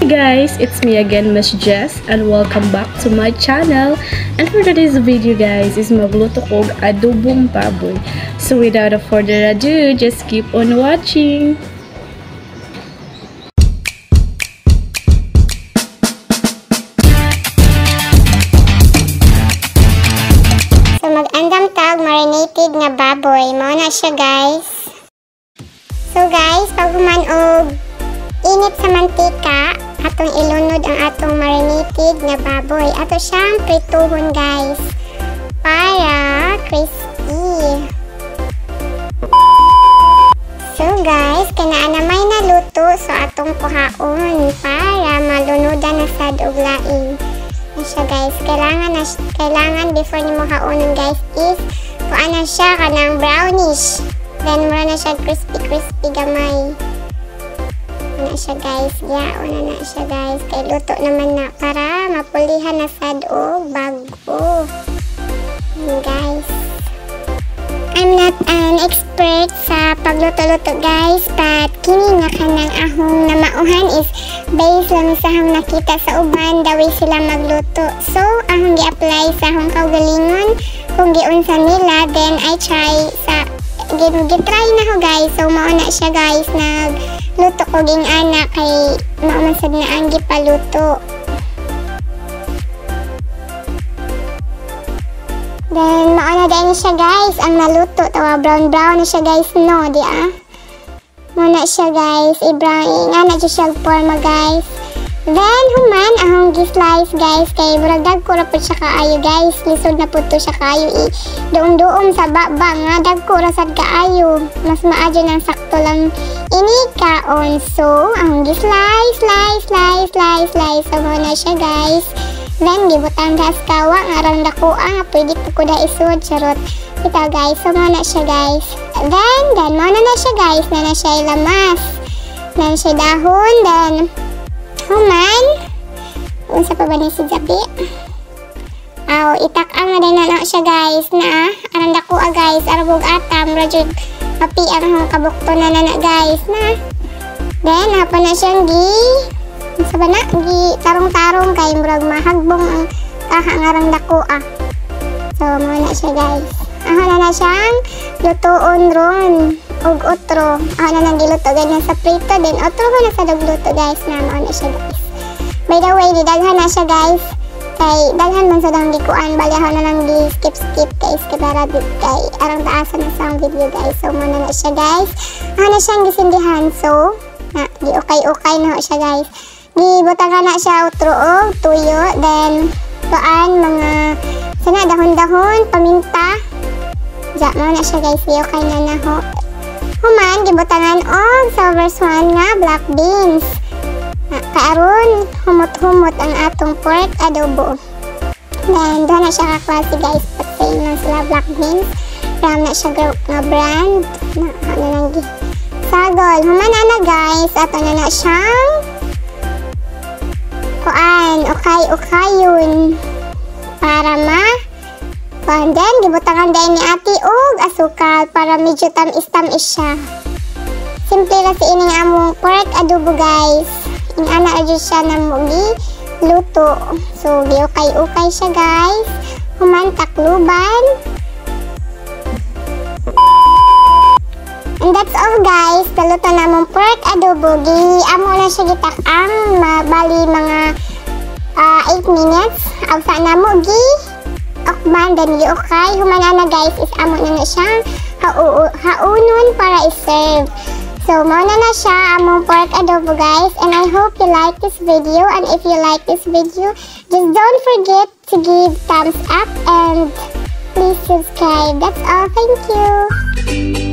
guys, it's me again, Miss Jess, and welcome back to my channel. And for today's video guys, is magluto ko og adobong baboy. So without further ado, just keep on watching. So mag-andam tag marinated nga baboy, mao na siya guys. So guys, pag human og init sa mantika, atong ilunod ang atong marinated nga baboy. Ato siyang prituhon guys para crispy. So guys, kanaan na may naluto so atong kuhaon para malunodan na sad og laing. Siya guys, kailangan before nimo haonon guys is kuan na siya kanang brownish. Then mura na siya crispy gamay. Na siya guys, yaon na siya guys, kay luto naman na para mapulihan na sad og bago. Guys, I'm not an expert sa pagluto-luto guys, but kini nga kanang ahong na mauhan is based lang sa ahong nakita sa uban the way sila magluto. So ahong gi-apply sa ahong kaugalingon kung giunsa nila, then I try sa gitry na ho guys. So mao na siya guys, nagluto ko ging anak kay maumansad na ang gipaluto. Then mao na din siya guys ang naluto, tawa brown na siya guys, no di mao na siya guys, i-brown nga na siya forma guys. Then human ahong gi-slice guys, kay murag dagko ra pud siya kaayo guys, lisod na pud to siya kaayo duom-duom sa baba nga dagko ra sad kaayo, mas maadyo nang sakto lang ini kaon. So ahong gi-slice so mao na siya guys. Then gibutang gas kawa nga rang dako nga pwede ko da isud charot ito guys. So mao na siya guys. Then mao na siya guys, na siya ilamas, na siya dahon. Then human unsa pa ba ni si gabi itak ang din na siya guys, na arang dako guys, arabog atam rajud api ang kabukto na guys na. Then hapon na siyang unsa ba na tarong-tarong kay murag mahagbong ang kahangarang dako So mo na siya guys, na siyang lutoon ron og otro. Na nang giluto ganyan sa prito, then otro ko na sa dagluto guys, na mo na siya guys. By the way, didaghan na siya guys, kay daghan man sa dang gikuan, bali na lang di skip guys, kay arang taasan na sa video guys. So mo na siya guys, na siyang gisindihan. So di okay na siya guys, gibutangan na siya otro og tuyo, then kuan mga sana dahon-dahon paminta ja mo na siya guys, di okay na ho. Human gibutangan og silver swan nga black beans, kaaron humot-humot ang atong pork adobo. Then doon na siya kaklase guys, patay na sila black beans, ram na siya nga brand na nang sagol. Human na guys, ato na siyang kuan okay-yun para and then gibutangan din ni ate og asukal para medyo tamis-tamis siya. Simple ra si ining among pork adobo guys, ana adyo siya na mugi luto. So okay siya guys, human takluban. And that's all guys, naluto na mong pork adobo. Amo na siya gitak-ang bali mga 8 minutes. Awsa na mo okban, then okay. Humana na guys is amo na siyang haunon para i-serve. So mao na siya among pork adobo guys, and I hope you like this video. And if you like this video, just don't forget to give thumbs up and please subscribe. That's all, thank you.